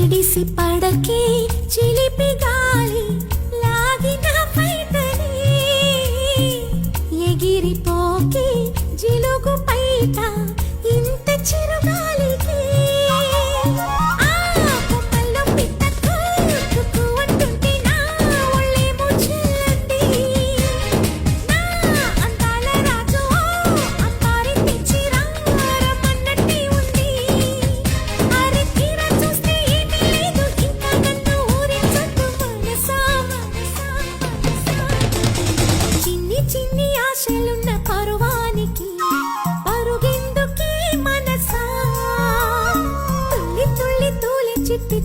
ఎగిసి పడకే చిలిపి గాలి లాగిన పైటని ఎగిరిపోకే జిలుగు పైట ఇంత చిరుగాలికి చిన్ని ఆశలున్న పరువానికి పరుగెందుకే మనసా తుల్లి తుల్లి తూలి చిట్టి